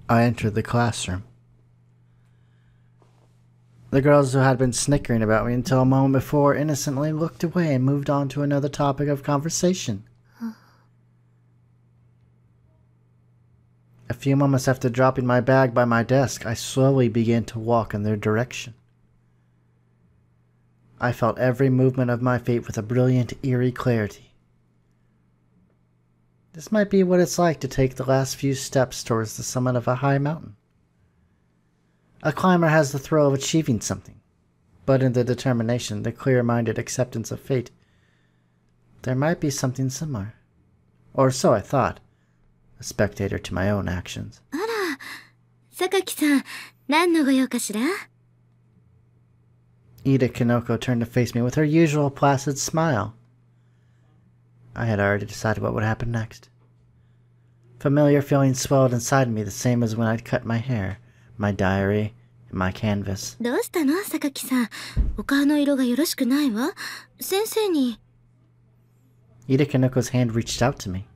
I entered the classroom. The girls who had been snickering about me until a moment before innocently looked away and moved on to another topic of conversation. A few moments after dropping my bag by my desk, I slowly began to walk in their direction. I felt every movement of my feet with a brilliant, eerie clarity. This might be what it's like to take the last few steps towards the summit of a high mountain. A climber has the thrill of achieving something, but in the determination, the clear-minded acceptance of fate, there might be something similar. Or so I thought, a spectator to my own actions. Ara, Sakaki-san, nan no goyou kashira? Ida Kinoko turned to face me with her usual placid smile. I had already decided what would happen next. Familiar feelings swelled inside me, the same as when I'd cut my hair, my diary, and my canvas. どうしたの、Sakaki-san? お顔の色がよろしくないわ。先生に。Ida Kinoko's hand reached out to me.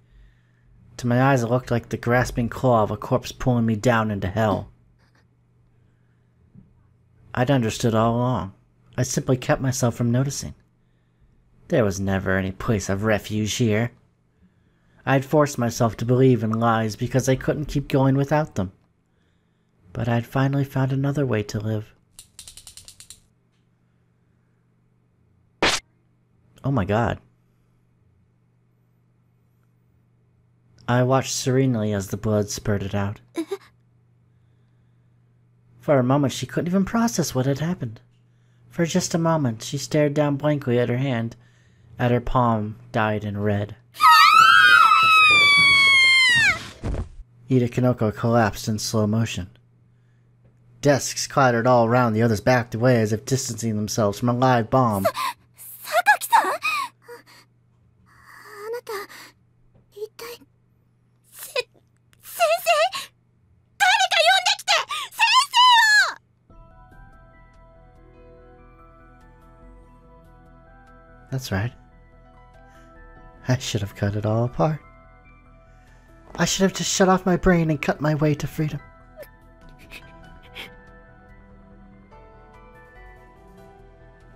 To my eyes, it looked like the grasping claw of a corpse pulling me down into hell. I'd understood all along. I simply kept myself from noticing. There was never any place of refuge here. I had forced myself to believe in lies because I couldn't keep going without them. But I had finally found another way to live. Oh my god. I watched serenely as the blood spurted out. For a moment, she couldn't even process what had happened. For just a moment, she stared down blankly at her hand, at her palm dyed in red. Ida Kinoko collapsed in slow motion. Desks clattered all around, the others backed away as if distancing themselves from a live bomb. Sakaki-san! あなた、一体、先生、誰か呼んできて、先生を! That's right. I should have cut it all apart. I should have just shut off my brain and cut my way to freedom.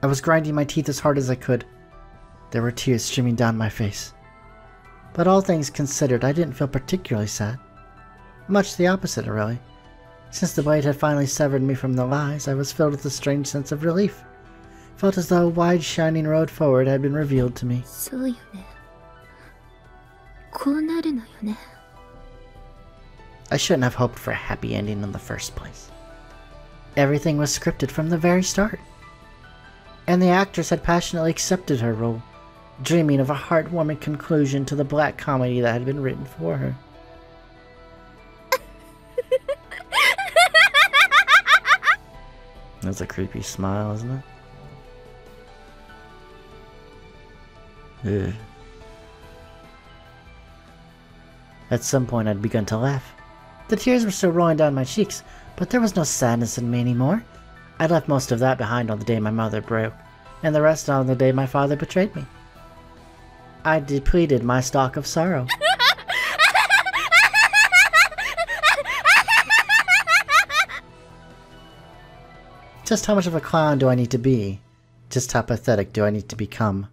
I was grinding my teeth as hard as I could. There were tears streaming down my face. But all things considered, I didn't feel particularly sad. Much the opposite, really. Since the blade had finally severed me from the lies, I was filled with a strange sense of relief. Felt as though a wide, shining road forward had been revealed to me. そうよね。こうなるのよね。I shouldn't have hoped for a happy ending in the first place. Everything was scripted from the very start. And the actress had passionately accepted her role, dreaming of a heartwarming conclusion to the black comedy that had been written for her. That's a creepy smile, isn't it? Ugh. At some point I'd begun to laugh. The tears were still rolling down my cheeks, but there was no sadness in me anymore. I left most of that behind on the day my mother broke, and the rest on the day my father betrayed me. I depleted my stock of sorrow. Just how much of a clown do I need to be? Just how pathetic do I need to become?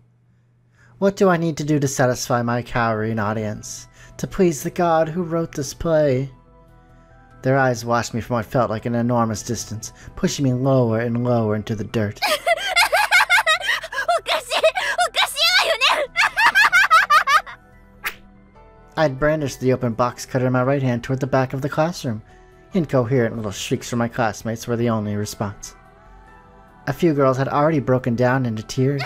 What do I need to do to satisfy my cowering audience? To please the god who wrote this play? Their eyes watched me from what felt like an enormous distance, pushing me lower and lower into the dirt. I'd brandished the open box cutter in my right hand toward the back of the classroom. Incoherent little shrieks from my classmates were the only response. A few girls had already broken down into tears.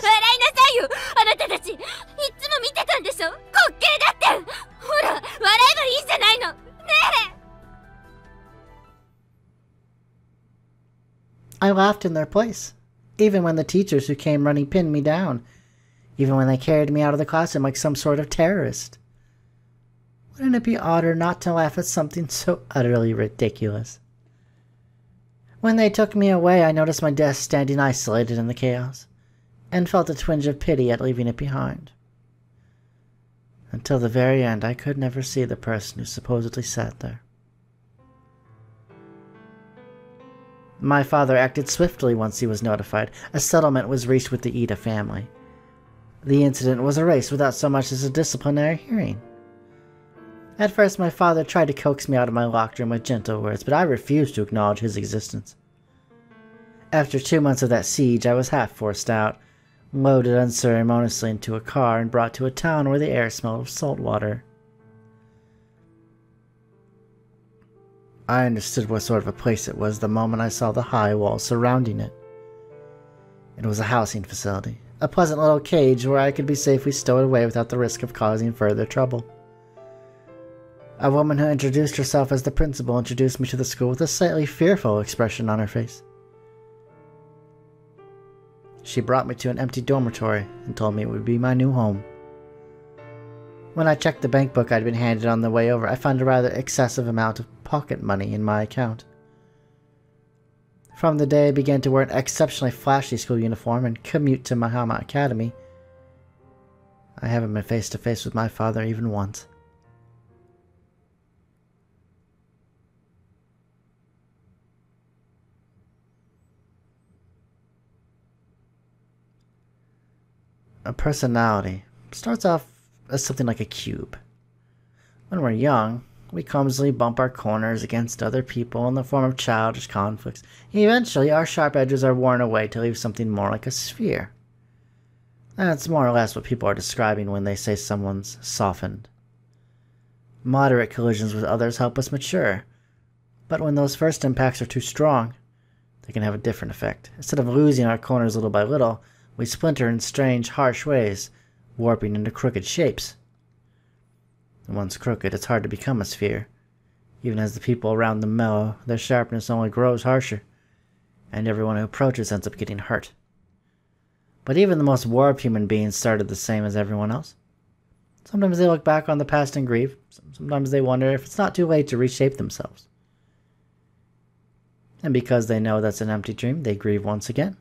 I laughed in their place, even when the teachers who came running pinned me down, even when they carried me out of the classroom like some sort of terrorist. Wouldn't it be odder not to laugh at something so utterly ridiculous? When they took me away, I noticed my desk standing isolated in the chaos, and felt a twinge of pity at leaving it behind. Until the very end, I could never see the person who supposedly sat there. My father acted swiftly once he was notified. A settlement was reached with the Ida family. The incident was erased without so much as a disciplinary hearing. At first, my father tried to coax me out of my locked room with gentle words, but I refused to acknowledge his existence. After 2 months of that siege, I was half forced out, loaded unceremoniously into a car and brought to a town where the air smelled of salt water. I understood what sort of a place it was the moment I saw the high walls surrounding it. It was a housing facility, a pleasant little cage where I could be safely stowed away without the risk of causing further trouble. A woman who introduced herself as the principal introduced me to the school with a slightly fearful expression on her face. She brought me to an empty dormitory and told me it would be my new home. When I checked the bank book I'd been handed on the way over, I found a rather excessive amount of pocket money in my account. From the day I began to wear an exceptionally flashy school uniform and commute to Mahama Academy, I haven't been face to face with my father even once. A personality starts off as something like a cube. When we're young, we clumsily bump our corners against other people in the form of childish conflicts. Eventually, our sharp edges are worn away to leave something more like a sphere. That's more or less what people are describing when they say someone's softened. Moderate collisions with others help us mature, but when those first impacts are too strong, they can have a different effect. Instead of losing our corners little by little, we splinter in strange, harsh ways, warping into crooked shapes. And once crooked, it's hard to become a sphere. Even as the people around them mellow, their sharpness only grows harsher, and everyone who approaches ends up getting hurt. But even the most warped human beings started the same as everyone else. Sometimes they look back on the past and grieve. Sometimes they wonder if it's not too late to reshape themselves. And because they know that's an empty dream, they grieve once again.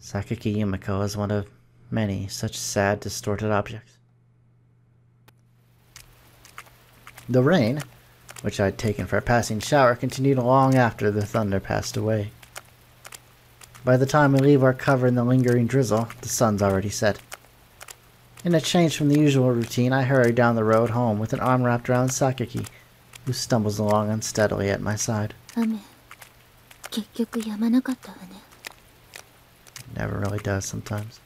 Sakaki Yumiko is one of many such sad, distorted objects. The rain, which I'd taken for a passing shower, continued long after the thunder passed away. By the time we leave our cover in the lingering drizzle, the sun's already set. In a change from the usual routine, I hurry down the road home with an arm wrapped around Sakaki, who stumbles along unsteadily at my side. Never really does sometimes.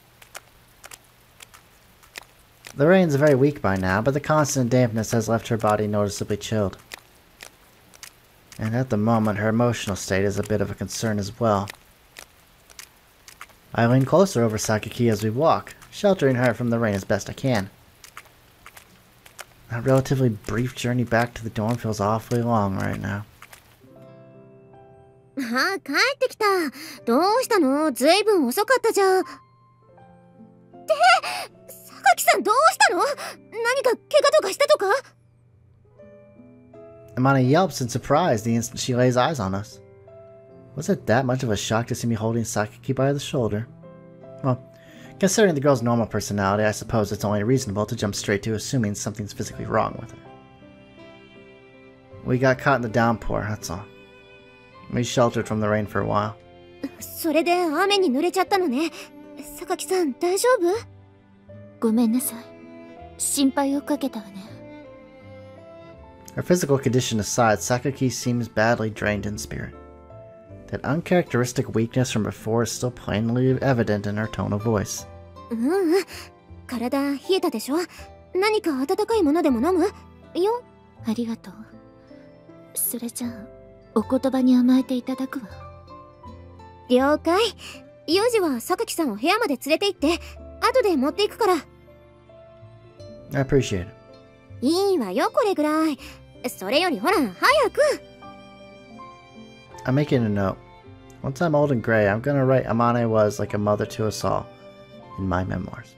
The rain's very weak by now, but the constant dampness has left her body noticeably chilled. And at the moment, her emotional state is a bit of a concern as well. I lean closer over Sakaki as we walk, sheltering her from the rain as best I can. That relatively brief journey back to the dorm feels awfully long right now. あ、帰ってきた。どうしたの？ずいぶん遅かったじゃん。榊さんどうしたの？何か怪我とかしたとか？ Amana yelps in surprise the instant she lays eyes on us. Was it that much of a shock to see me holding Sakaki by the shoulder? Well, considering the girl's normal personality, I suppose it's only reasonable to jump straight to assuming something's physically wrong with her. We got caught in the downpour, that's all. We sheltered from the rain for a while. それで雨に濡れちゃったのね。榊さん大丈夫？ごめんなさい。心配をかけたわね。Her physical condition aside, Sakaki seems badly drained in spirit. That uncharacteristic weakness from before is still plainly evident in her tone of voice. 体冷えたでしょ？何か温かいものでも飲む？よ。ありがとう。それじゃあ、お言葉に甘えていただくわ。了解。4時は榊さんを部屋まで連れて行って、後で持っていくから。I appreciate it. いいわよ、これぐらい。それよりほら、早く。I'm making a note. Once I'm old and gray, I'm gonna write Amane was like a mother to us all in my memoirs.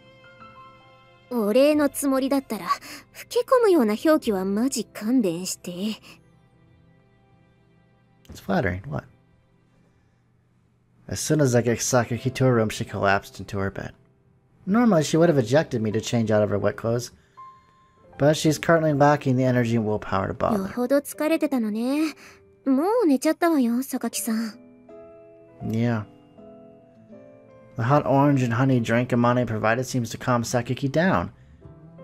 お礼のつもりだったら、老け込むような表記はマジ勘弁して。It's flattering. What? As soon as I get Sakaki to her room, she collapsed into her bed. Normally, she would have ejected me to change out of her wet clothes, but she's currently lacking the energy and willpower to bother. よほど疲れてたのね。もう寝ちゃったわよ、榊さん。Yeah. The hot orange and honey drink Amane provided seems to calm Sakaki down.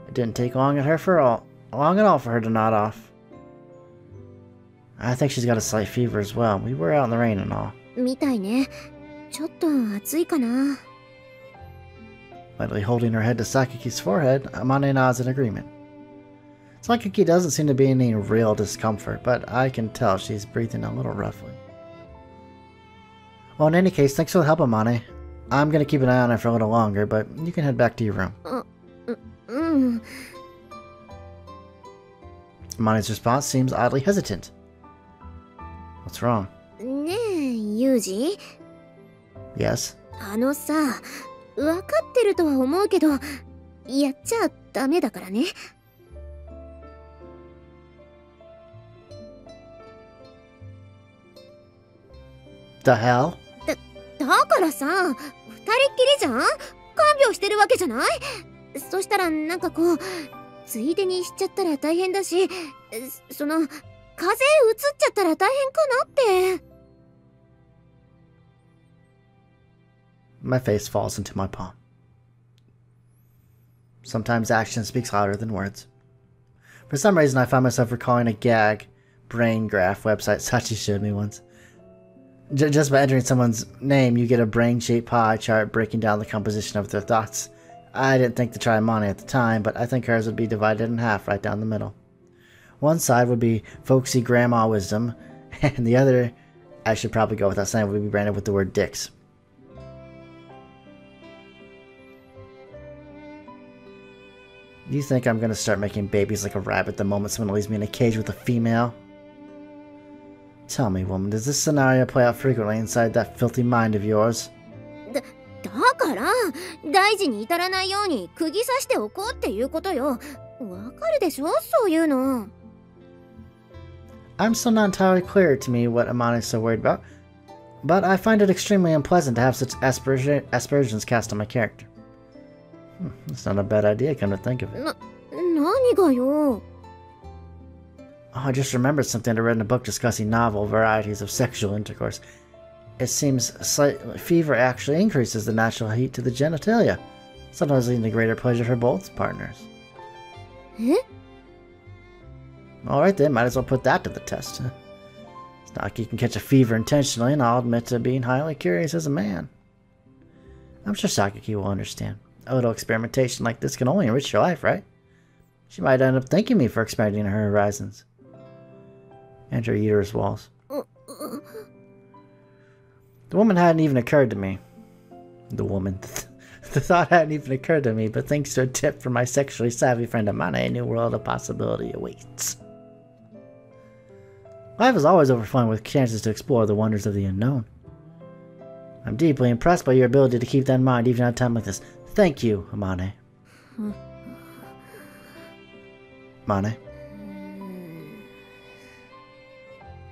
It didn't take long at all for her to nod off. I think she's got a slight fever as well. We were out in the rain and all. みたいね。ちょっと暑いかな。Lightly holding her head to Sakaki's forehead, Amane nods in agreement. Sakaki doesn't seem to be in any real discomfort, but I can tell she's breathing a little roughly. Well, in any case, thanks for the help, Amane. I'm gonna keep an eye on her for a little longer, but you can head back to your room. Amane's response seems oddly hesitant. What's wrong? ねえ、ユージ? Yes? さ、わかってるとは思うけど、やっちゃダメだからね。The hell? だからさ、二人っきりじゃん？看病してるわけじゃない？そしたらなんかこう、ついでにしちゃったら大変だし、その、風邪うつっちゃったら大変かなって。My face falls into my palm. Sometimes action speaks louder than words. For some reason, I find myself recalling a gag brain graph website Sachi showed me once. Just by entering someone's name, you get a brain-shaped pie chart breaking down the composition of their thoughts. I didn't think to try Amane at the time, but I think hers would be divided in half right down the middle. One side would be folksy grandma wisdom, and the other, I should probably go without saying, would be branded with the word dicks. You think I'm gonna start making babies like a rabbit the moment someone leaves me in a cage with a female? Tell me, woman, does this scenario play out frequently inside that filthy mind of yours? だから、大事に至らないように釘刺しておこうっていうことよ。わかるでしょ、そういうの。I'm still not entirely clear to me what Amane is so worried about, but I find it extremely unpleasant to have such aspersions cast on my character. That's not a bad idea, come to think of it. 何がよ。Oh, I just remembered something I read in a book discussing novel varieties of sexual intercourse. It seems fever actually increases the natural heat to the genitalia, sometimes leading to greater pleasure for both partners. Eh? Alright then, might as well put that to the test. It's not like you can catch a fever intentionally, and I'll admit to being highly curious as a man. I'm sure Sakaki will understand. A little experimentation like this can only enrich your life, right? She might end up thanking me for expanding her horizons. And her uterus walls. The woman hadn't even occurred to me. The woman. The thought hadn't even occurred to me, but thanks to a tip from my sexually savvy friend Amane, a new world of possibility awaits. Life is always overflowing with chances to explore the wonders of the unknown. I'm deeply impressed by your ability to keep that in mind even at a time like this. Thank you, Amane. Amane.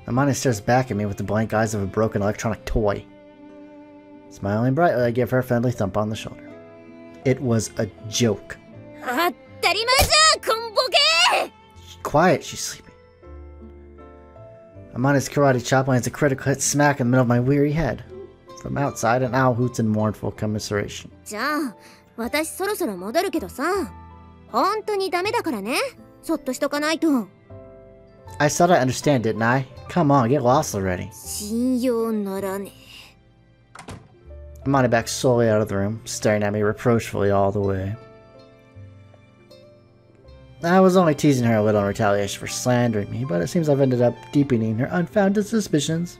Amane stares back at me with the blank eyes of a broken electronic toy. Smiling brightly, I give her a friendly thump on the shoulder. It was a joke. Quiet, she's sleeping. Amane's karate chop lands a critical hit smack in the middle of my weary head. From outside, an owl hoots in mournful commiseration. じゃあ、私そろそろ戻るけどさ、本当にダメだからね。そっとしとかないと。I thought I understand, didn't I? Come on, get lost already. 信用ならね。Amane backed slowly out of the room, staring at me reproachfully all the way. I was only teasing her a little in retaliation for slandering me, but it seems I've ended up deepening her unfounded suspicions.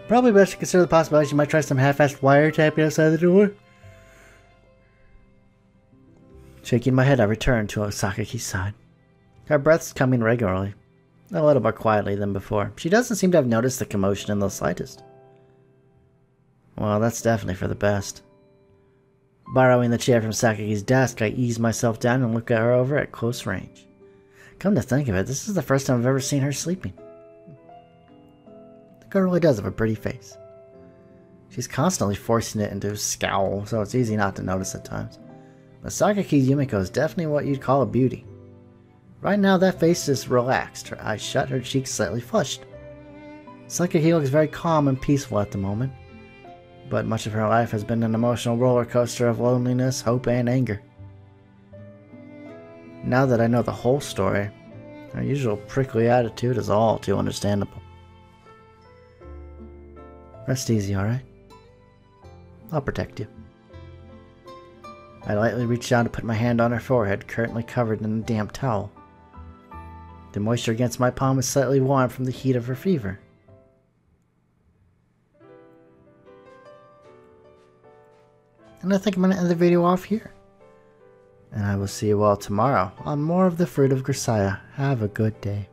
Probably best to consider the possibility she might try some half-assed wiretapping outside the door. Shaking my head, I returned to Sakaki's side. Her breath's coming regularly, a little more quietly than before. She doesn't seem to have noticed the commotion in the slightest. Well, that's definitely for the best. Borrowing the chair from Sakaki's desk, I ease myself down and look at her over at close range. Come to think of it, this is the first time I've ever seen her sleeping. The girl really does have a pretty face. She's constantly forcing it into a scowl, so it's easy not to notice at times. But Sakaki's Yumiko is definitely what you'd call a beauty. Right now, that face is relaxed, her eyes shut, her cheeks slightly flushed. Sakaki looks very calm and peaceful at the moment, but much of her life has been an emotional roller coaster of loneliness, hope, and anger. Now that I know the whole story, her usual prickly attitude is all too understandable. Rest easy, alright? I'll protect you. I lightly reached down to put my hand on her forehead, currently covered in a damp towel. The moisture against my palm was slightly warm from the heat of her fever. And I think I'm going to end the video off here. And I will see you all tomorrow on more of the Fruit of Grisaia. Have a good day.